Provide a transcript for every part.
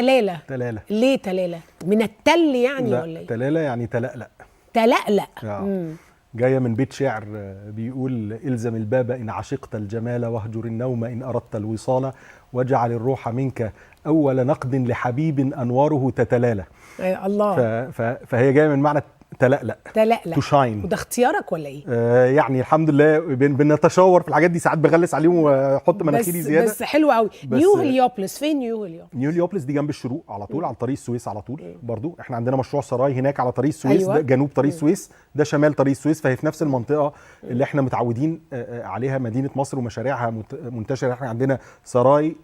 تلالة. تلالة. ليه تلالة؟ من التل يعني لا ولا ايه؟ تلالة يعني تلقلق. تلقلق. جايه من بيت شعر بيقول: الزم الباب ان عشقت الجمال، واهجر النوم ان اردت الوصال، واجعل الروح منك اول نقد لحبيب انواره تتلالى. الله. فهي جايه من معنى تلقلق، تلقلق، تو شاين. وده اختيارك ولا ايه؟ يعني الحمد لله بنتشاور في الحاجات دي، ساعات بغلس عليهم واحط مناخيري زياده. بس حلو قوي. نيو هليوبلس فين؟ نيو هليوبلس دي جنب الشروق على طول، على طريق السويس على طول. برضو احنا عندنا مشروع سراي هناك على طريق السويس. أيوة. ده جنوب طريق السويس، ده شمال طريق السويس، فهي في نفس المنطقه اللي احنا متعودين عليها مدينه مصر ومشاريعها منتشره. احنا عندنا سراي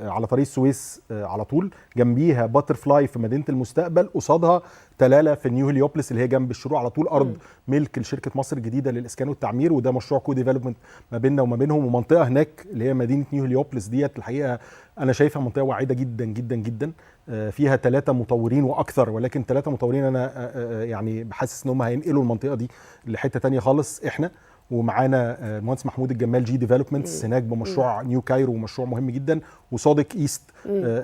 على طريق السويس على طول، جنبيها باتر فلاي في مدينه المستقبل، قصادها تلالة في نيو هليوبلس اللي هي جنب الشروق على طول. ارض ملك لشركه مصر الجديده للاسكان والتعمير، وده مشروع كو ديفلوبمنت ما بيننا وما بينهم. ومنطقه هناك اللي هي مدينه نيو هليوبلس ديت الحقيقه انا شايفها منطقه واعده جدا جدا جدا، فيها 3 مطورين واكثر، ولكن 3 مطورين انا يعني بحسس ان هم هينقلوا المنطقه دي لحته تانية خالص. احنا ومعانا المهندس محمود الجمال جي ديفلوبمنتس هناك بمشروع نيو كايرو، ومشروع مهم جدا، وصادق ايست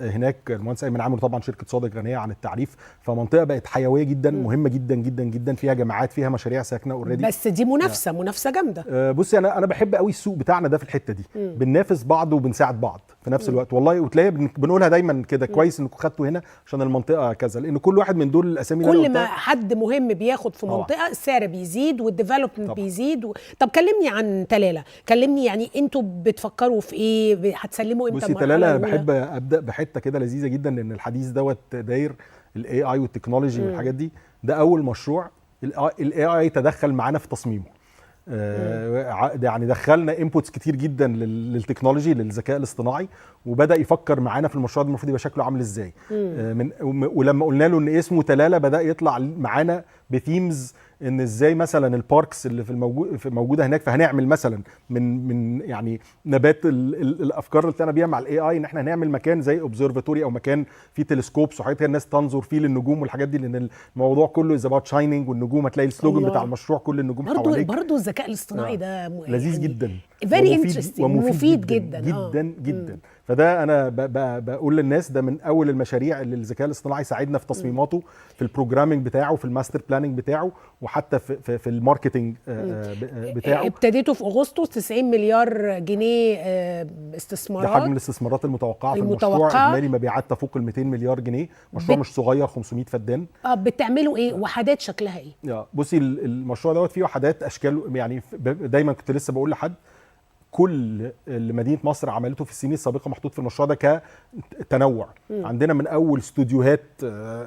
هناك المهندس ايمن عامر، طبعا شركه صادق غنيه عن التعريف. فمنطقه بقت حيويه جدا، مهمه جدا جدا جدا، فيها جامعات، فيها مشاريع ساكنه اوريدي. بس دي منافسه جامده. بصي انا بحب قوي السوق بتاعنا ده في الحته دي، بننافس بعض وبنساعد بعض في نفس الوقت والله. وتلاقي بنقولها دايما كده: كويس انكم خدتوا هنا عشان المنطقه كذا، لان كل واحد من دول الاسامي كل ما حد مهم بياخد في منطقه السعر بيزيد والديفلوبمنت بيزيد. طب كلمني عن تلالة، كلمني يعني انتوا بتفكروا في ايه؟ هتسلموا امتى؟ بصي تلالة بحب ابدا بحته كده لذيذه جدا، لان الحديث دوت داير الاي اي والتكنولوجي والحاجات دي. ده اول مشروع الاي اي تدخل معانا في تصميمه. يعني دخلنا انبوتس كتير جدا للتكنولوجي، للذكاء الاصطناعي، وبدا يفكر معانا في المشروع ده المفروض يبقى شكله عامل ازاي. ولما قلنا له ان اسمه تلالة بدا يطلع معانا بثيمز، ان ازاي مثلا الباركس اللي في موجوده هناك، فهنعمل مثلا من يعني نبات الافكار اللي طلعنا بيها مع الاي اي، ان احنا هنعمل مكان زي اوبزرفاتوري او مكان فيه تلسكوبس وحاجات كده الناس تنظر فيه للنجوم والحاجات دي، لان الموضوع كله از اباوت شايننج، والنجوم هتلاقي السلوجن بتاع المشروع كل النجوم حواليك. برضه الذكاء الاصطناعي ده لذيذ يعني جدا، فيري انترستنج ومفيد جدا جدا جدا. فده انا بقول للناس ده من اول المشاريع اللي الذكاء الاصطناعي ساعدنا في تصميماته، في البروجرامينج بتاعه، في الماستر بلاننج بتاعه، وحتى في الماركتنج بتاعه. ابتديتوا في اغسطس 90 مليار جنيه استثمارات. ده حجم الاستثمارات المتوقعه في المشروع، اجمالي مبيعات تفوق ال 200 مليار جنيه. مشروع مش صغير، 500 فدان. بتعملوا ايه؟ وحدات شكلها ايه؟ بصي المشروع دوت فيه وحدات اشكال، يعني دايما كنت لسه بقول لحد كل اللي مدينه مصر عملته في السنين السابقه محطوط في المشروع ده كتنوع. عندنا من اول استوديوهات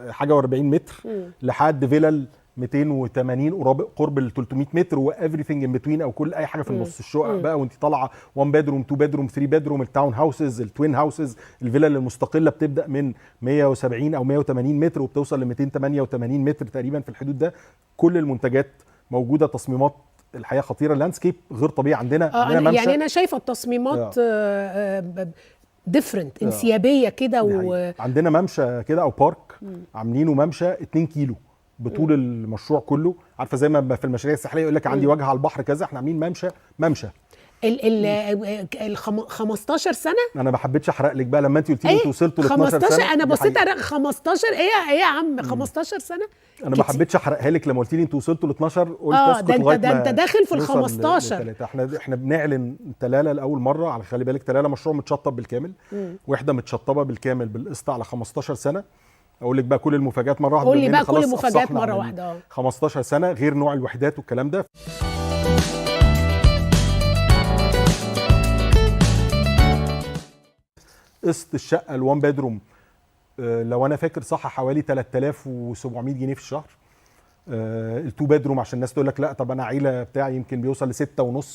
حاجه و40 متر لحد فيلل 280 قرب ال 300 متر، وافريثينج ان بتوين، او كل اي حاجه في النص. الشقق بقى وانت طالعه 1 بيدروم 2 بيدروم 3 بيدروم، التاون هاوسز، التوين هاوسز، الفيلل المستقله بتبدا من 170 او 180 متر وبتوصل ل 288 متر تقريبا في الحدود ده. كل المنتجات موجوده، تصميمات الحقيقه خطيره، لاندسكيب غير طبيعي. عندنا ممشى، يعني انا شايفه التصميمات ديفرنت، انسيابيه كده. عندنا ممشى كده او بارك عاملينه ممشى 2 كيلو بطول المشروع كله. عارفه زي ما في المشاريع الساحليه يقول لك عندي وجه على البحر كذا، احنا عاملين ممشى ال 15 سنه. انا ما حبيتش احرق لك بقى لما انت قلتي لي انتوا وصلتوا ل 12 سنه. انا بصيت 15 ايه يا عم 15 سنه. انا ما حبيتش احرقها لك لما قلت لي انتوا وصلتوا ل 12، قلت اسكت لغايه ده انت داخل في ال 15. احنا بنعلن تلالة لاول مره. على خلي بالك تلالة مشروع متشطب بالكامل، وحده متشطبه بالكامل بالقسط على 15 سنه. اقول لك بقى كل المفاجات مره واحده. قول لي بقى كل المفاجات مره واحده. 15 سنه غير نوع الوحدات والكلام ده. قسط الشقه ال1 بيدروم لو انا فاكر صح حوالي 3700 جنيه في الشهر. ال2 بيدروم عشان الناس تقول لك لا طب انا عيله بتاعي يمكن بيوصل ل6.5.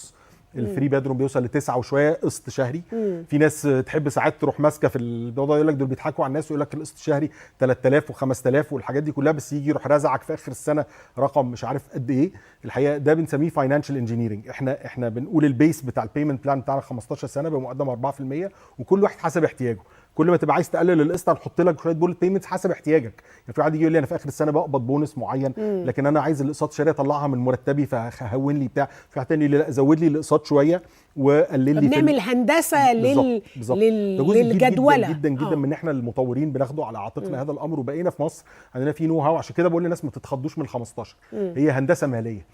الفري بيدروم بيوصل ل9 وشويه قسط شهري. في ناس تحب ساعات تروح ماسكه في الموضوع يقول لك دول بيضحكوا على الناس ويقول لك القسط الشهري 3000 و5000 والحاجات دي كلها، بس يجي يروح رازعك في اخر السنه رقم مش عارف قد ايه. الحقيقه ده بنسميه فاينانشال انجينيرنج. احنا بنقول البيس بتاع البيمنت بلان بتاعنا 15 سنه بمقدم 4%، وكل واحد حسب احتياجه. كل ما تبقى عايز تقلل القسط هنحط لك شويه بولت بيمنتس حسب احتياجك. يعني في واحد يجي يقول لي انا في اخر السنه بقبض بونس معين لكن انا عايز الاقساط شهريه اطلعها من مرتبي فهون لي بتاع. في واحد تاني يقول لي لا زود لي الاقساط شويه وقلل لي بنعمل هندسه للجدوله جدا جدا من احنا المطورين بناخده على عاتقنا هذا الامر. وبقينا في مصر عندنا في نو هاو. عشان كده بقول للناس ما تتخضوش من ال 15 هي هندسه ماليه.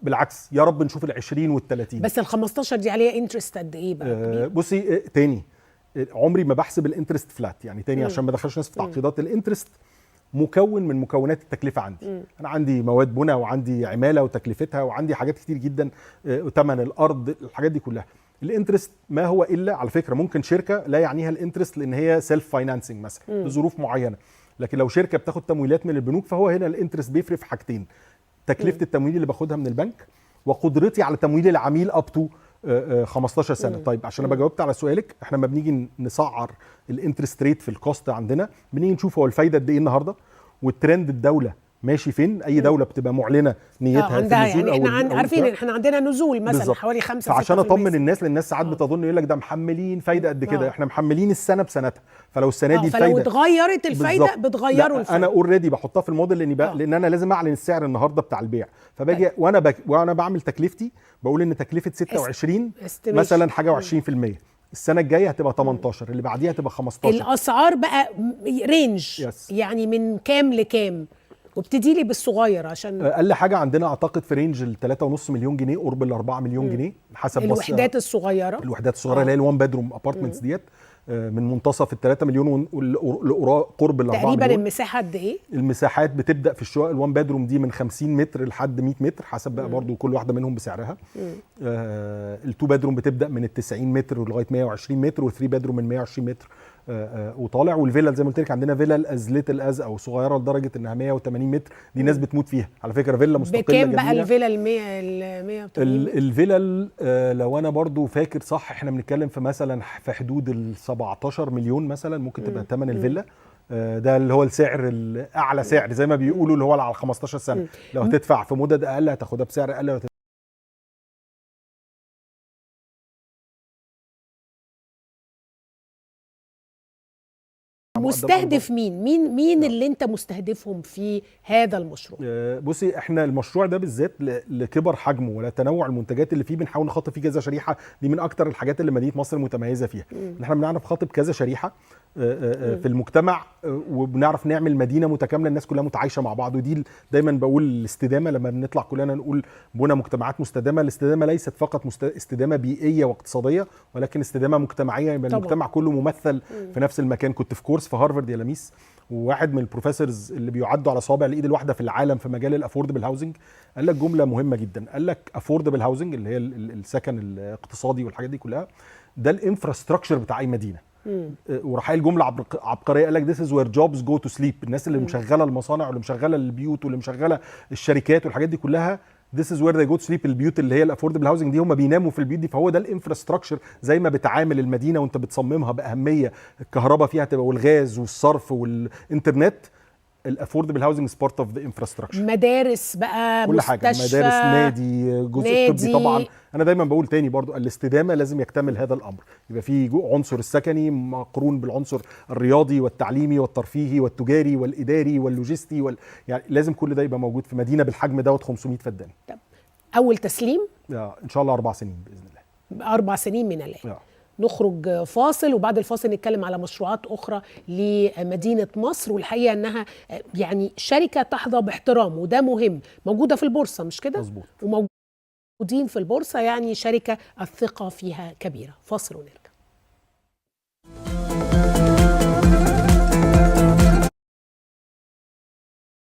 بالعكس يا رب نشوف ال20 وال30. بس ال15 دي عليها انترست قد ايه بقى؟ بصي تاني عمري ما بحسب الانترست فلات. يعني تاني عشان ما ادخلش ناس في تعقيدات. الانترست مكون من مكونات التكلفه عندي. انا عندي مواد بناء وعندي عماله وتكلفتها وعندي حاجات كتير جدا وثمن الارض الحاجات دي كلها. الانترست ما هو الا على فكره ممكن شركه لا يعنيها الانترست لان هي سيلف فاينانسنج مثلا لظروف معينه. لكن لو شركه بتاخد تمويلات من البنوك فهو هنا الانترست بيفرق في حاجتين: تكلفه التمويل اللي باخدها من البنك وقدرتي على تمويل العميل اب تو 15 سنه. طيب عشان ابقى جاوبت على سؤالك، احنا لما بنيجي نسعر الانترست ريت في الكوست عندنا بنيجي نشوف هو الفايده قد ايه النهارده والترند الدوله ماشي فين. اي دوله بتبقى معلنه نيتها في النزول يعني احنا عارفين ان احنا عندنا نزول مثلا بالزبط. حوالي 5-6%. فعشان اطمن الناس لان الناس ساعات بتظن يقول لك ده محملين فايده قد كده. احنا محملين السنه بسنتها. فلو السنه دي الفايده فلو اتغيرت الفايده بتغيروا الفايده. انا اوريدي بحطها في الموديل لان انا لازم اعلن السعر النهارده بتاع البيع. فباجي وانا بعمل تكلفتي بقول ان تكلفه 26 مثلا حاجه و20%. السنه الجايه هتبقى 18 اللي بعديها هتبقى 15. الاسعار بقى رينج يعني من كام لكام؟ وابتدي لي بالصغير عشان اقل حاجه عندنا اعتقد في رينج ال 3.5 مليون جنيه قرب ال 4 مليون جنيه حسب الوحدات الصغيره. الوحدات الصغيره اللي هي الوان بيدروم ابارتمنتس ديت من منتصف ال 3 مليون قرب ال 4 مليون. تقريبا المساحه قد ايه؟ المساحات بتبدا في الشقق الوان بيدروم دي من 50 متر لحد 100 متر حسب بقى برضو كل واحده منهم بسعرها. التو بيدروم بتبدا من ال 90 متر لغايه 120 متر والثري بيدروم من 120 متر وطالع. والفيلا زي ما قلت لك عندنا فيلا از ليتل از او صغيره لدرجه انها 180 متر. دي ناس بتموت فيها على فكره. فيلا مستقله بكام بقى الفيلا ال 180 الفيلا لو انا برضو فاكر صح احنا بنتكلم في مثلا في حدود ال 17 مليون مثلا ممكن تبقى ثمن الفيلا. ده اللي هو السعر الاعلى سعر زي ما بيقولوا اللي هو على 15 سنه. لو هتدفع في مدد اقل هتاخدها بسعر اقل. مستهدف مين اللي انت مستهدفهم في هذا المشروع؟ بصي احنا المشروع ده بالذات لكبر حجمه ولا تنوع المنتجات اللي فيه بنحاول نخاطب فيه كذا شريحه. دي من اكتر الحاجات اللي مدينه مصر متميزه فيها ان احنا بنعرف نخاطب كذا شريحه في المجتمع وبنعرف نعمل مدينه متكامله الناس كلها متعايشه مع بعض. ودي دايما بقول الاستدامه لما بنطلع كلنا نقول بنى مجتمعات مستدامه. الاستدامه ليست فقط استدامه بيئيه واقتصاديه ولكن استدامه مجتمعيه. يبقى المجتمع كله ممثل في نفس المكان. كنت في كورس في هارفارد يا لميس وواحد من البروفيسورز اللي بيعدوا على صابع الايد الواحده في العالم في مجال الافوردبل هاوزنج قال لك جمله مهمه جدا. قال لك افوردبل هاوزنج اللي هي السكن الاقتصادي والحاجات دي كلها ده الانفراستراكشر بتاع اي مدينه. وراح قايل جمله عبقريه قال لك this is where jobs go to sleep. الناس اللي مشغله المصانع واللي مشغله البيوت واللي مشغله الشركات والحاجات دي كلها this is where they go to sleep. البيوت اللي هي الافوردبل هاوزنج دي هم بيناموا في البيوت دي. فهو ده الانفراستراكشر زي ما بتعامل المدينه وانت بتصممها باهميه. الكهرباء فيها تبقى والغاز والصرف والانترنت. الافوردبل هاوزنج بارت اوف ذا انفراستراكشر. مدارس بقى كل حاجه مدارس نادي جزء الطبي طبعا. انا دايما بقول تاني برضو الاستدامه لازم يكتمل هذا الامر. يبقى في عنصر السكني مقرون بالعنصر الرياضي والتعليمي والترفيهي والتجاري والاداري واللوجستي يعني لازم كل ده يبقى موجود في مدينه بالحجم دوت 500 فدان. اول تسليم ان شاء الله 4 سنين باذن الله. 4 سنين من الان. نخرج فاصل وبعد الفاصل نتكلم على مشروعات أخرى لمدينة مصر. والحقيقة أنها يعني شركة تحظى باحترام وده مهم. موجودة في البورصة مش كده؟ مظبوط. وموجودين في البورصة يعني شركة الثقة فيها كبيرة. فاصل ونرجع.